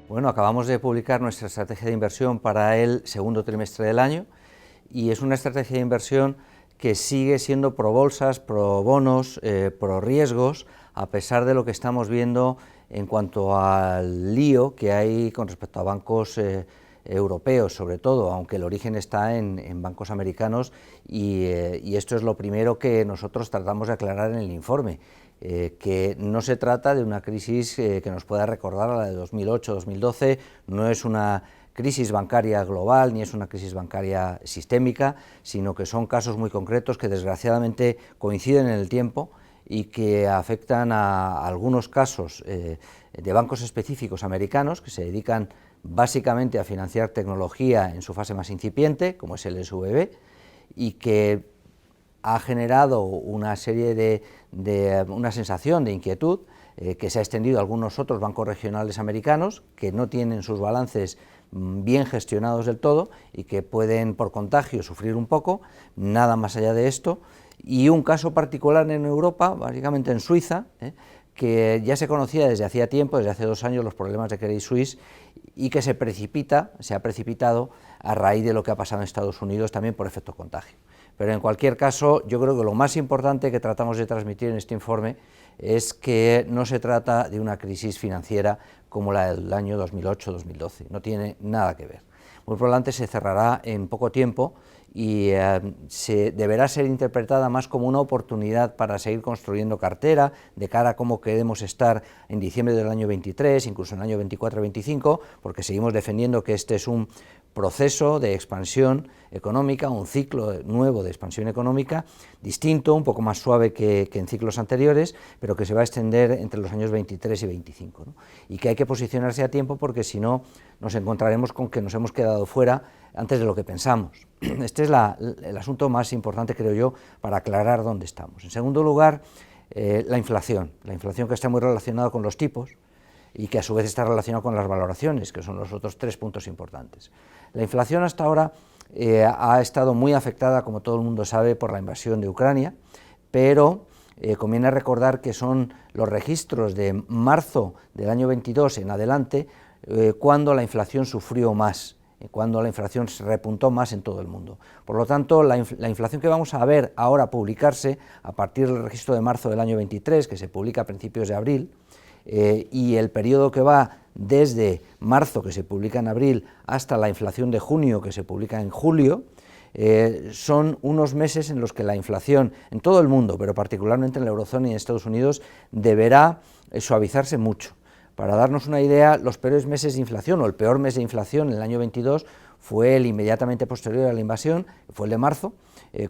Bueno, acabamos de publicar nuestra estrategia de inversión para el segundo trimestre del año y es una estrategia de inversión que sigue siendo pro bolsas, pro bonos, pro riesgos, a pesar de lo que estamos viendo en cuanto al lío que hay con respecto a bancos europeos, sobre todo, aunque el origen está en bancos americanos y esto es lo primero que nosotros tratamos de aclarar en el informe. Que no se trata de una crisis que nos pueda recordar a la de 2008-2012, no es una crisis bancaria global ni es una crisis bancaria sistémica, sino que son casos muy concretos que desgraciadamente coinciden en el tiempo y que afectan a algunos casos de bancos específicos americanos que se dedican básicamente a financiar tecnología en su fase más incipiente, como es el SVB, y que ha generado una serie una sensación de inquietud que se ha extendido a algunos otros bancos regionales americanos que no tienen sus balances bien gestionados del todo y que pueden por contagio sufrir un poco, nada más allá de esto, y un caso particular en Europa, básicamente en Suiza, que ya se conocía desde hacía tiempo, desde hace 2 años, los problemas de Credit Suisse y que se ha precipitado a raíz de lo que ha pasado en Estados Unidos también por efecto contagio. Pero en cualquier caso, yo creo que lo más importante que tratamos de transmitir en este informe es que no se trata de una crisis financiera como la del año 2008-2012, no tiene nada que ver. Muy probablemente se cerrará en poco tiempo y se deberá ser interpretada más como una oportunidad para seguir construyendo cartera de cara a cómo queremos estar en diciembre del año 23, incluso en el año 24-25, porque seguimos defendiendo que este es un proceso de expansión económica, un ciclo nuevo de expansión económica, distinto, un poco más suave que en ciclos anteriores, pero que se va a extender entre los años 23 y 25, ¿no? Y que hay que posicionarse a tiempo porque si no nos encontraremos con que nos hemos quedado fuera antes de lo que pensamos. Este es el asunto más importante, creo yo, para aclarar dónde estamos. En segundo lugar, la inflación que está muy relacionada con los tipos y que a su vez está relacionado con las valoraciones, que son los otros 3 puntos importantes. La inflación hasta ahora ha estado muy afectada, como todo el mundo sabe, por la invasión de Ucrania, pero conviene recordar que son los registros de marzo del año 22 en adelante cuando la inflación sufrió más, cuando la inflación se repuntó más en todo el mundo. Por lo tanto, la inflación que vamos a ver ahora publicarse a partir del registro de marzo del año 23, que se publica a principios de abril, y el periodo que va desde marzo, que se publica en abril, hasta la inflación de junio, que se publica en julio, son unos meses en los que la inflación en todo el mundo, pero particularmente en la eurozona y en Estados Unidos, deberá suavizarse mucho. Para darnos una idea, los peores meses de inflación, o el peor mes de inflación en el año 22, fue el inmediatamente posterior a la invasión, fue el de marzo,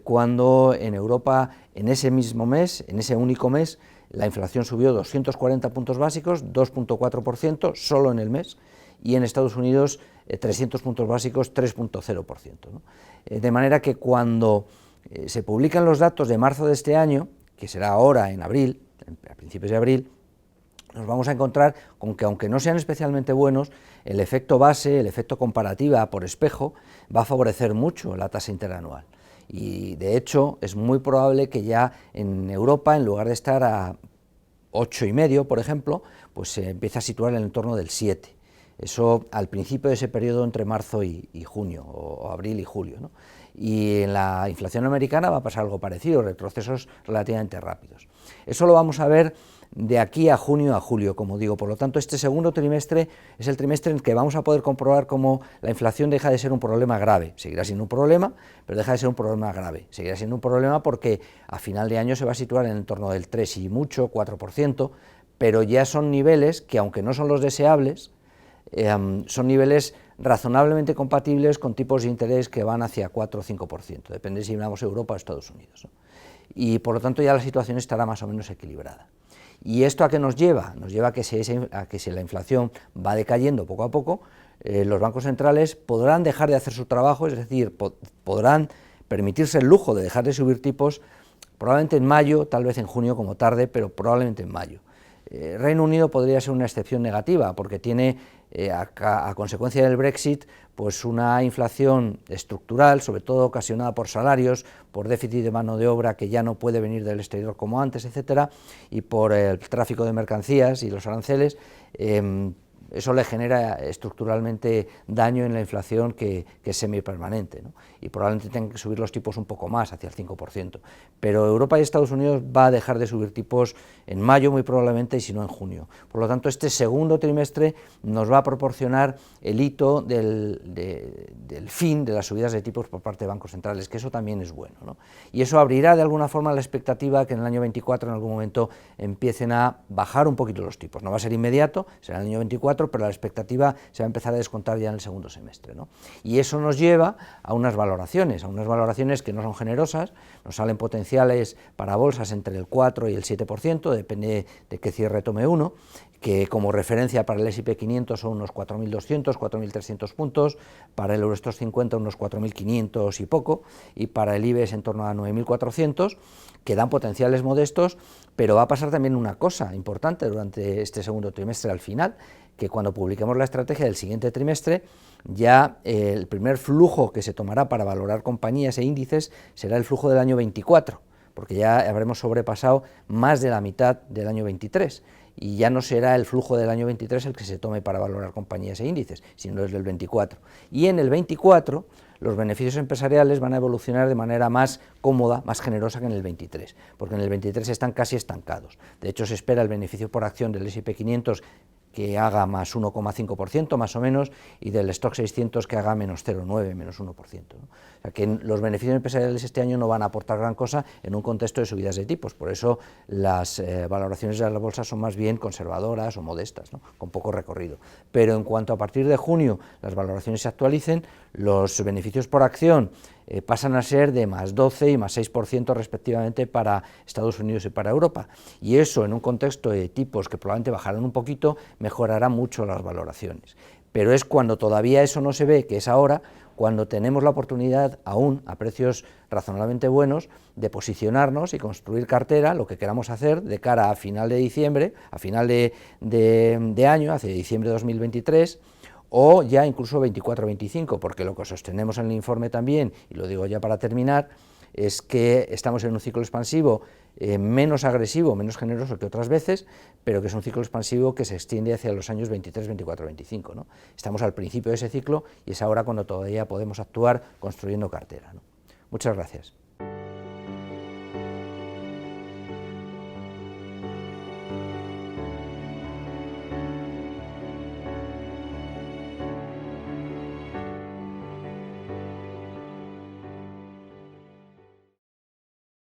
cuando en Europa, en ese mismo mes, en ese único mes, la inflación subió 240 puntos básicos, 2,4% solo en el mes, y en Estados Unidos 300 puntos básicos, 3,0%, ¿no? De manera que cuando se publican los datos de marzo de este año, que será ahora en abril, a principios de abril, nos vamos a encontrar con que, aunque no sean especialmente buenos, el efecto base, el efecto comparativa por espejo, va a favorecer mucho la tasa interanual. Y de hecho es muy probable que ya en Europa, en lugar de estar a 8,5, por ejemplo, pues se empiece a situar en el entorno del 7. Eso al principio de ese periodo entre marzo y junio, o abril y julio, ¿no? Y en la inflación americana va a pasar algo parecido, retrocesos relativamente rápidos. Eso lo vamos a ver de aquí a junio a julio, como digo. Por lo tanto, este segundo trimestre es el trimestre en el que vamos a poder comprobar cómo la inflación deja de ser un problema grave. Seguirá siendo un problema, pero deja de ser un problema grave. Seguirá siendo un problema porque a final de año se va a situar en el entorno del 3 y mucho, 4%, pero ya son niveles que, aunque no son los deseables, son niveles razonablemente compatibles con tipos de interés que van hacia 4 o 5%, depende si miramos Europa o Estados Unidos, ¿no? Y por lo tanto ya la situación estará más o menos equilibrada. ¿Y esto a qué nos lleva? Nos lleva a que si la inflación va decayendo poco a poco, los bancos centrales podrán dejar de hacer su trabajo, es decir, podrán permitirse el lujo de dejar de subir tipos probablemente en mayo, tal vez en junio como tarde, pero probablemente en mayo. Reino Unido podría ser una excepción negativa porque tiene a consecuencia del Brexit pues una inflación estructural, sobre todo ocasionada por salarios, por déficit de mano de obra que ya no puede venir del exterior como antes, etcétera, y por el tráfico de mercancías y los aranceles, eso le genera estructuralmente daño en la inflación que es semipermanente, ¿no? Y probablemente tengan que subir los tipos un poco más, hacia el 5%. Pero Europa y Estados Unidos va a dejar de subir tipos en mayo muy probablemente, y si no en junio. Por lo tanto, este segundo trimestre nos va a proporcionar el hito del fin de las subidas de tipos por parte de bancos centrales, que eso también es bueno, ¿no? Y eso abrirá de alguna forma la expectativa que en el año 24 en algún momento empiecen a bajar un poquito los tipos. No va a ser inmediato, será en el año 24, pero la expectativa se va a empezar a descontar ya en el segundo semestre, ¿no? Y eso nos lleva a unas valoraciones que no son generosas, nos salen potenciales para bolsas entre el 4 y el 7%, depende de qué cierre tome uno, que como referencia para el S&P 500 son unos 4.200, 4.300 puntos, para el Eurostoxx 50 unos 4.500 y poco, y para el IBEX en torno a 9.400, que dan potenciales modestos, pero va a pasar también una cosa importante durante este segundo trimestre al final, que cuando publiquemos la estrategia del siguiente trimestre, ya el primer flujo que se tomará para valorar compañías e índices será el flujo del año 24, porque ya habremos sobrepasado más de la mitad del año 23, y ya no será el flujo del año 23 el que se tome para valorar compañías e índices, sino el del 24. Y en el 24 los beneficios empresariales van a evolucionar de manera más cómoda, más generosa que en el 23, porque en el 23 están casi estancados. De hecho, se espera el beneficio por acción del S&P 500 que haga más 1,5% más o menos, y del Stoxx 600 que haga menos 0,9, menos 1%, ¿no? O sea que los beneficios empresariales este año no van a aportar gran cosa en un contexto de subidas de tipos, por eso las valoraciones de la bolsa son más bien conservadoras o modestas, ¿no? Con poco recorrido. Pero en cuanto a partir de junio las valoraciones se actualicen, los beneficios por acción pasan a ser de más 12 y más 6% respectivamente para Estados Unidos y para Europa, y eso en un contexto de tipos que probablemente bajarán un poquito, mejorará mucho las valoraciones. Pero es cuando todavía eso no se ve, que es ahora, cuando tenemos la oportunidad, aún a precios razonablemente buenos, de posicionarnos y construir cartera, lo que queramos hacer de cara a final de diciembre, a final de año, hacia diciembre de 2023, o ya incluso 24-25, porque lo que sostenemos en el informe también, y lo digo ya para terminar, es que estamos en un ciclo expansivo menos agresivo, menos generoso que otras veces, pero que es un ciclo expansivo que se extiende hacia los años 23, 24, 25, ¿no? Estamos al principio de ese ciclo y es ahora cuando todavía podemos actuar construyendo cartera, ¿no? Muchas gracias.